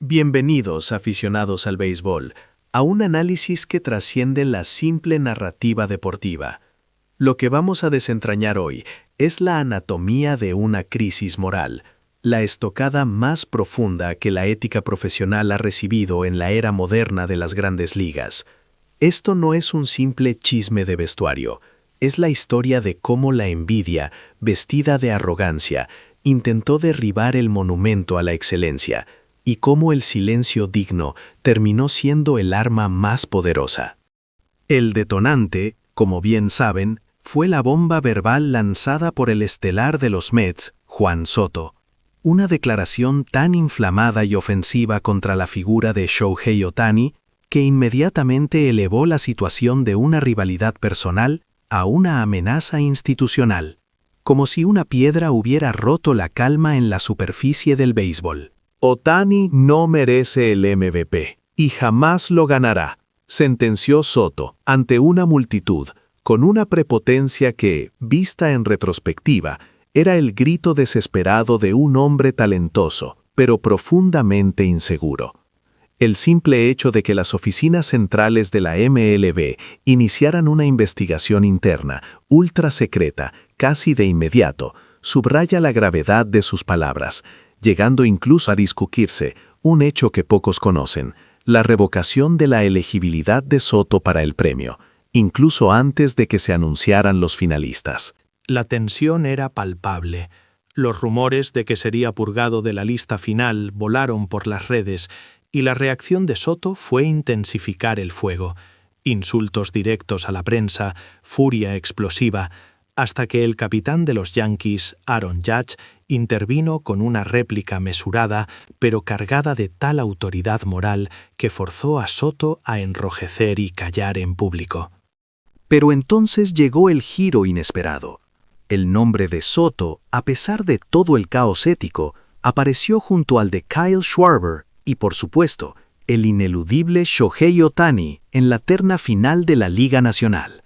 Bienvenidos, aficionados al béisbol, a un análisis que trasciende la simple narrativa deportiva. Lo que vamos a desentrañar hoy es la anatomía de una crisis moral, la estocada más profunda que la ética profesional ha recibido en la era moderna de las grandes ligas. Esto no es un simple chisme de vestuario, es la historia de cómo la envidia, vestida de arrogancia, intentó derribar el monumento a la excelencia, y cómo el silencio digno terminó siendo el arma más poderosa. El detonante, como bien saben, fue la bomba verbal lanzada por el estelar de los Mets, Juan Soto. Una declaración tan inflamada y ofensiva contra la figura de Shohei Ohtani que inmediatamente elevó la situación de una rivalidad personal a una amenaza institucional, como si una piedra hubiera roto la calma en la superficie del béisbol. Ohtani no merece el MVP y jamás lo ganará, sentenció Soto ante una multitud, con una prepotencia que, vista en retrospectiva, era el grito desesperado de un hombre talentoso, pero profundamente inseguro. El simple hecho de que las oficinas centrales de la MLB iniciaran una investigación interna, ultra secreta, casi de inmediato, subraya la gravedad de sus palabras, llegando incluso a discutirse, un hecho que pocos conocen, la revocación de la elegibilidad de Soto para el premio, incluso antes de que se anunciaran los finalistas. La tensión era palpable. Los rumores de que sería purgado de la lista final volaron por las redes y la reacción de Soto fue intensificar el fuego. Insultos directos a la prensa, furia explosiva, hasta que el capitán de los Yankees, Aaron Judge, intervino con una réplica mesurada, pero cargada de tal autoridad moral que forzó a Soto a enrojecer y callar en público. Pero entonces llegó el giro inesperado. El nombre de Soto, a pesar de todo el caos ético, apareció junto al de Kyle Schwarber y, por supuesto, el ineludible Shohei Ohtani en la terna final de la Liga Nacional.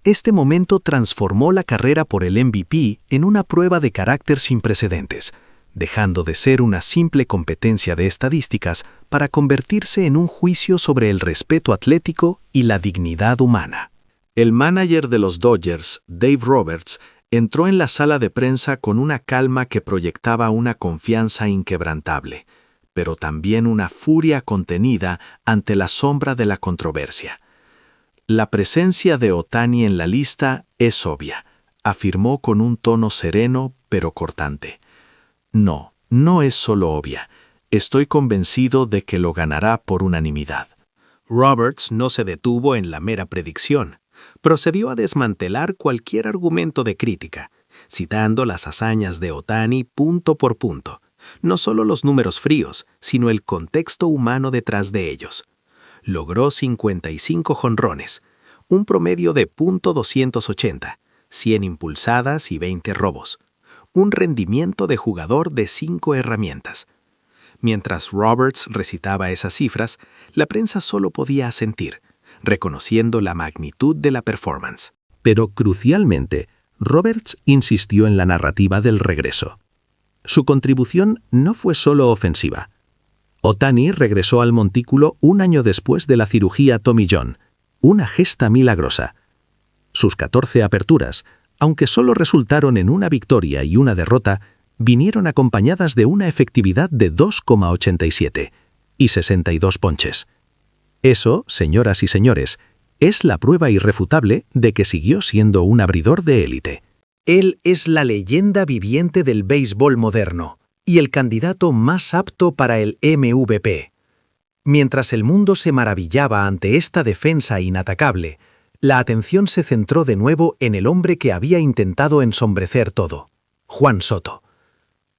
Este momento transformó la carrera por el MVP en una prueba de carácter sin precedentes, dejando de ser una simple competencia de estadísticas para convertirse en un juicio sobre el respeto atlético y la dignidad humana. El manager de los Dodgers, Dave Roberts, entró en la sala de prensa con una calma que proyectaba una confianza inquebrantable, pero también una furia contenida ante la sombra de la controversia. La presencia de Ohtani en la lista es obvia, afirmó con un tono sereno pero cortante. No, no es solo obvia. Estoy convencido de que lo ganará por unanimidad. Roberts no se detuvo en la mera predicción. Procedió a desmantelar cualquier argumento de crítica, citando las hazañas de Ohtani punto por punto. No solo los números fríos, sino el contexto humano detrás de ellos. Logró 55 jonrones, un promedio de .280, 100 impulsadas y 20 robos, un rendimiento de jugador de 5 herramientas. Mientras Roberts recitaba esas cifras, la prensa solo podía asentir, reconociendo la magnitud de la performance. Pero crucialmente, Roberts insistió en la narrativa del regreso. Su contribución no fue solo ofensiva. Ohtani regresó al montículo un año después de la cirugía Tommy John, una gesta milagrosa. Sus 14 aperturas, aunque solo resultaron en una victoria y una derrota, vinieron acompañadas de una efectividad de 2,87 y 62 ponches. Eso, señoras y señores, es la prueba irrefutable de que siguió siendo un abridor de élite. Él es la leyenda viviente del béisbol moderno y el candidato más apto para el MVP. Mientras el mundo se maravillaba ante esta defensa inatacable, la atención se centró de nuevo en el hombre que había intentado ensombrecer todo, Juan Soto.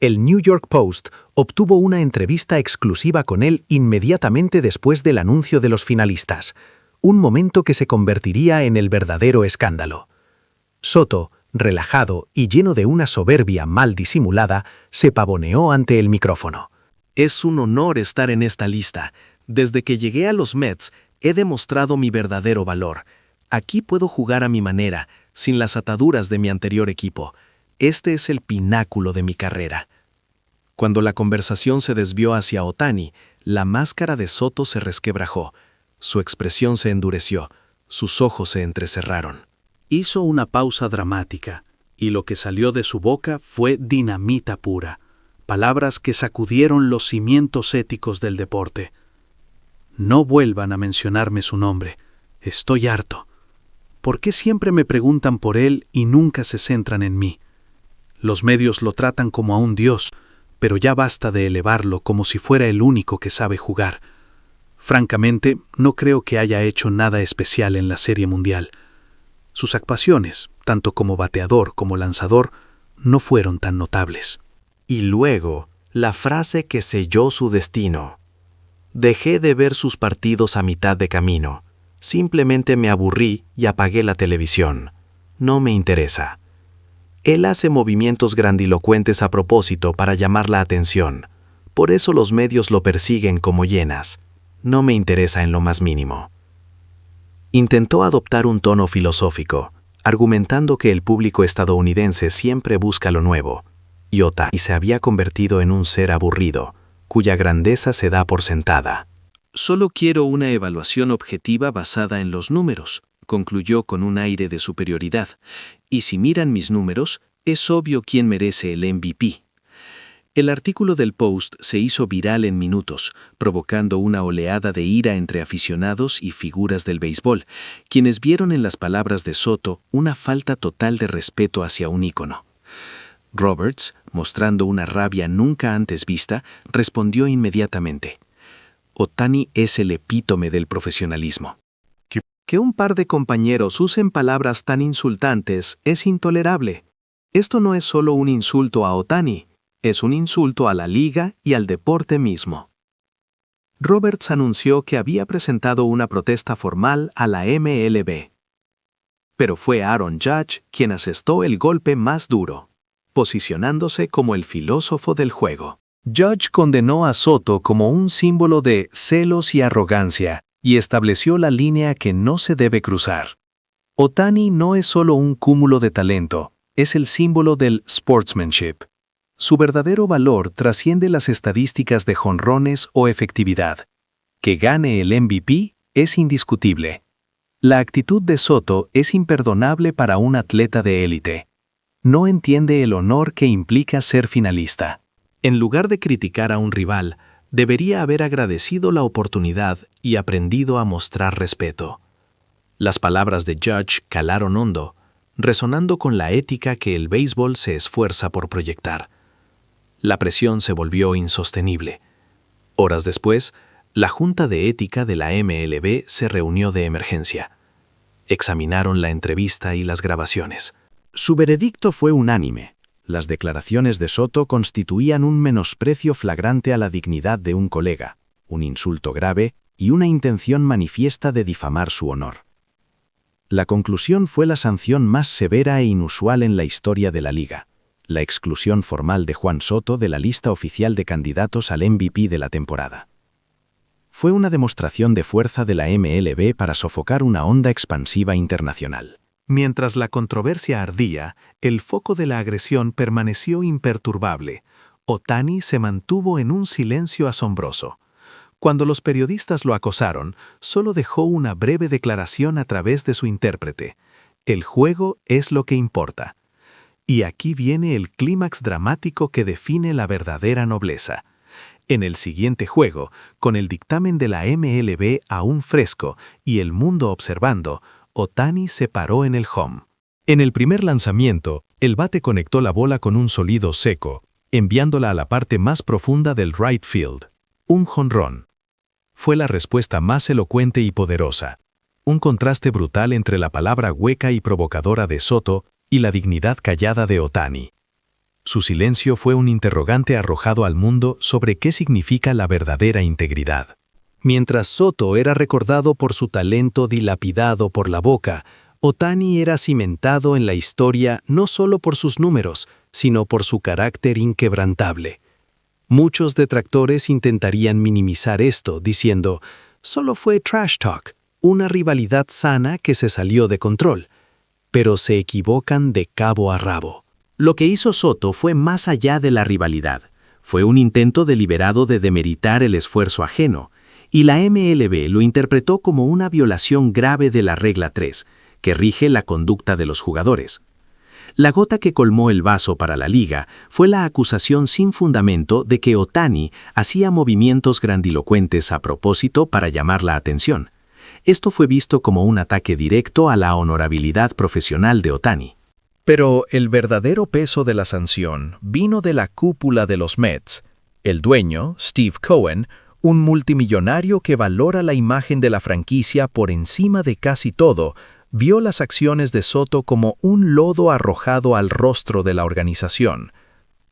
El New York Post obtuvo una entrevista exclusiva con él inmediatamente después del anuncio de los finalistas, un momento que se convertiría en el verdadero escándalo. Soto, relajado y lleno de una soberbia mal disimulada, se pavoneó ante el micrófono. Es un honor estar en esta lista. Desde que llegué a los Mets, he demostrado mi verdadero valor. Aquí puedo jugar a mi manera, sin las ataduras de mi anterior equipo. Este es el pináculo de mi carrera. Cuando la conversación se desvió hacia Otani, la máscara de Soto se resquebrajó. Su expresión se endureció, sus ojos se entrecerraron. Hizo una pausa dramática, y lo que salió de su boca fue dinamita pura, palabras que sacudieron los cimientos éticos del deporte. No vuelvan a mencionarme su nombre. Estoy harto. ¿Por qué siempre me preguntan por él y nunca se centran en mí? Los medios lo tratan como a un dios, pero ya basta de elevarlo como si fuera el único que sabe jugar. Francamente, no creo que haya hecho nada especial en la Serie Mundial. Sus actuaciones, tanto como bateador como lanzador, no fueron tan notables. Y luego, la frase que selló su destino. Dejé de ver sus partidos a mitad de camino. Simplemente me aburrí y apagué la televisión. No me interesa. Él hace movimientos grandilocuentes a propósito para llamar la atención. Por eso los medios lo persiguen como hienas. No me interesa en lo más mínimo. Intentó adoptar un tono filosófico, argumentando que el público estadounidense siempre busca lo nuevo, y Otani se había convertido en un ser aburrido, cuya grandeza se da por sentada. Solo quiero una evaluación objetiva basada en los números, concluyó con un aire de superioridad, y si miran mis números, es obvio quién merece el MVP. El artículo del Post se hizo viral en minutos, provocando una oleada de ira entre aficionados y figuras del béisbol, quienes vieron en las palabras de Soto una falta total de respeto hacia un ícono. Roberts, mostrando una rabia nunca antes vista, respondió inmediatamente: Otani es el epítome del profesionalismo. Que un par de compañeros usen palabras tan insultantes es intolerable. Esto no es solo un insulto a Otani, es un insulto a la liga y al deporte mismo. Roberts anunció que había presentado una protesta formal a la MLB. Pero fue Aaron Judge quien asestó el golpe más duro, posicionándose como el filósofo del juego. Judge condenó a Soto como un símbolo de celos y arrogancia y estableció la línea que no se debe cruzar. Otani no es solo un cúmulo de talento, es el símbolo del sportsmanship. Su verdadero valor trasciende las estadísticas de jonrones o efectividad. Que gane el MVP es indiscutible. La actitud de Soto es imperdonable para un atleta de élite. No entiende el honor que implica ser finalista. En lugar de criticar a un rival, debería haber agradecido la oportunidad y aprendido a mostrar respeto. Las palabras de Judge calaron hondo, resonando con la ética que el béisbol se esfuerza por proyectar. La presión se volvió insostenible. Horas después, la Junta de Ética de la MLB se reunió de emergencia. Examinaron la entrevista y las grabaciones. Su veredicto fue unánime. Las declaraciones de Soto constituían un menosprecio flagrante a la dignidad de un colega, un insulto grave y una intención manifiesta de difamar su honor. La conclusión fue la sanción más severa e inusual en la historia de la liga, la exclusión formal de Juan Soto de la lista oficial de candidatos al MVP de la temporada. Fue una demostración de fuerza de la MLB para sofocar una onda expansiva internacional. Mientras la controversia ardía, el foco de la agresión permaneció imperturbable. Otani se mantuvo en un silencio asombroso. Cuando los periodistas lo acosaron, solo dejó una breve declaración a través de su intérprete. El juego es lo que importa. Y aquí viene el clímax dramático que define la verdadera nobleza. En el siguiente juego, con el dictamen de la MLB aún fresco y el mundo observando, Otani se paró en el home. En el primer lanzamiento, el bate conectó la bola con un sólido seco, enviándola a la parte más profunda del right field. Un jonrón. Fue la respuesta más elocuente y poderosa. Un contraste brutal entre la palabra hueca y provocadora de Soto y la dignidad callada de Otani. Su silencio fue un interrogante arrojado al mundo sobre qué significa la verdadera integridad. Mientras Soto era recordado por su talento dilapidado por la boca, Otani era cimentado en la historia no solo por sus números, sino por su carácter inquebrantable. Muchos detractores intentarían minimizar esto, diciendo, solo fue trash talk, una rivalidad sana que se salió de control. Pero se equivocan de cabo a rabo. Lo que hizo Soto fue más allá de la rivalidad. Fue un intento deliberado de demeritar el esfuerzo ajeno, y la MLB lo interpretó como una violación grave de la regla 3, que rige la conducta de los jugadores. La gota que colmó el vaso para la liga fue la acusación sin fundamento de que Ohtani hacía movimientos grandilocuentes a propósito para llamar la atención. Esto fue visto como un ataque directo a la honorabilidad profesional de Ohtani. Pero el verdadero peso de la sanción vino de la cúpula de los Mets. El dueño, Steve Cohen, un multimillonario que valora la imagen de la franquicia por encima de casi todo, vio las acciones de Soto como un lodo arrojado al rostro de la organización.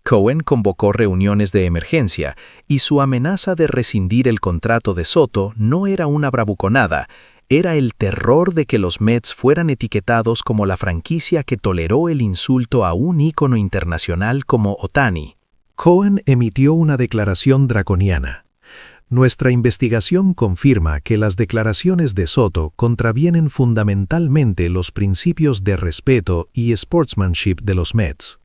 Cohen convocó reuniones de emergencia y su amenaza de rescindir el contrato de Soto no era una bravuconada, era el terror de que los Mets fueran etiquetados como la franquicia que toleró el insulto a un ícono internacional como Ohtani. Cohen emitió una declaración draconiana. Nuestra investigación confirma que las declaraciones de Soto contravienen fundamentalmente los principios de respeto y sportsmanship de los Mets.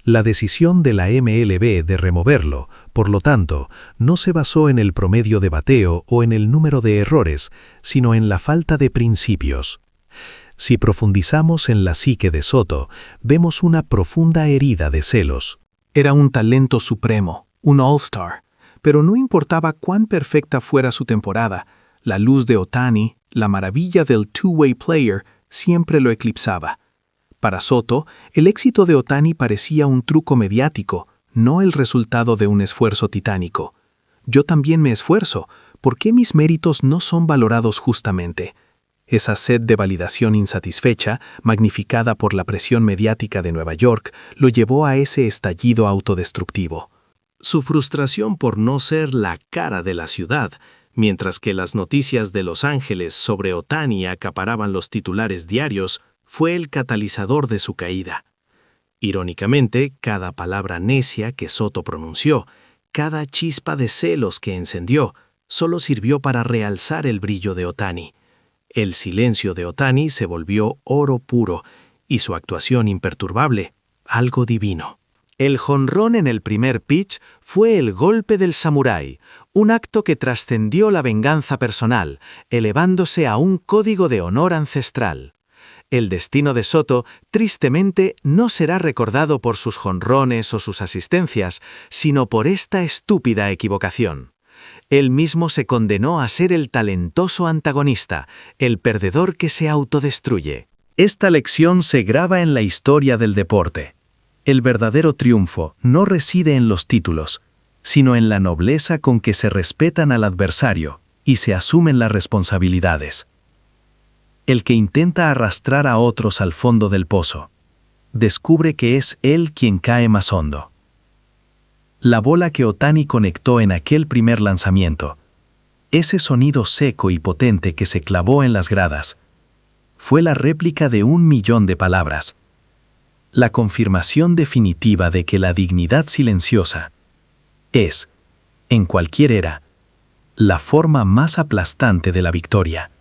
La decisión de la MLB de removerlo, por lo tanto, no se basó en el promedio de bateo o en el número de errores, sino en la falta de principios. Si profundizamos en la psique de Soto, vemos una profunda herida de celos. Era un talento supremo, un All-Star, pero no importaba cuán perfecta fuera su temporada, la luz de Ohtani, la maravilla del two-way player, siempre lo eclipsaba. Para Soto, el éxito de Ohtani parecía un truco mediático, no el resultado de un esfuerzo titánico. Yo también me esfuerzo, ¿por qué mis méritos no son valorados justamente? Esa sed de validación insatisfecha, magnificada por la presión mediática de Nueva York, lo llevó a ese estallido autodestructivo. Su frustración por no ser la cara de la ciudad, mientras que las noticias de Los Ángeles sobre Ohtani acaparaban los titulares diarios, fue el catalizador de su caída. Irónicamente, cada palabra necia que Soto pronunció, cada chispa de celos que encendió, solo sirvió para realzar el brillo de Ohtani. El silencio de Ohtani se volvió oro puro y su actuación imperturbable, algo divino. El jonrón en el primer pitch fue el golpe del samurái, un acto que trascendió la venganza personal, elevándose a un código de honor ancestral. El destino de Soto, tristemente, no será recordado por sus jonrones o sus asistencias, sino por esta estúpida equivocación. Él mismo se condenó a ser el talentoso antagonista, el perdedor que se autodestruye. Esta lección se graba en la historia del deporte. El verdadero triunfo no reside en los títulos, sino en la nobleza con que se respetan al adversario y se asumen las responsabilidades. El que intenta arrastrar a otros al fondo del pozo, descubre que es él quien cae más hondo. La bola que Ohtani conectó en aquel primer lanzamiento, ese sonido seco y potente que se clavó en las gradas, fue la réplica de 1.000.000 de palabras. La confirmación definitiva de que la dignidad silenciosa es, en cualquier era, la forma más aplastante de la victoria.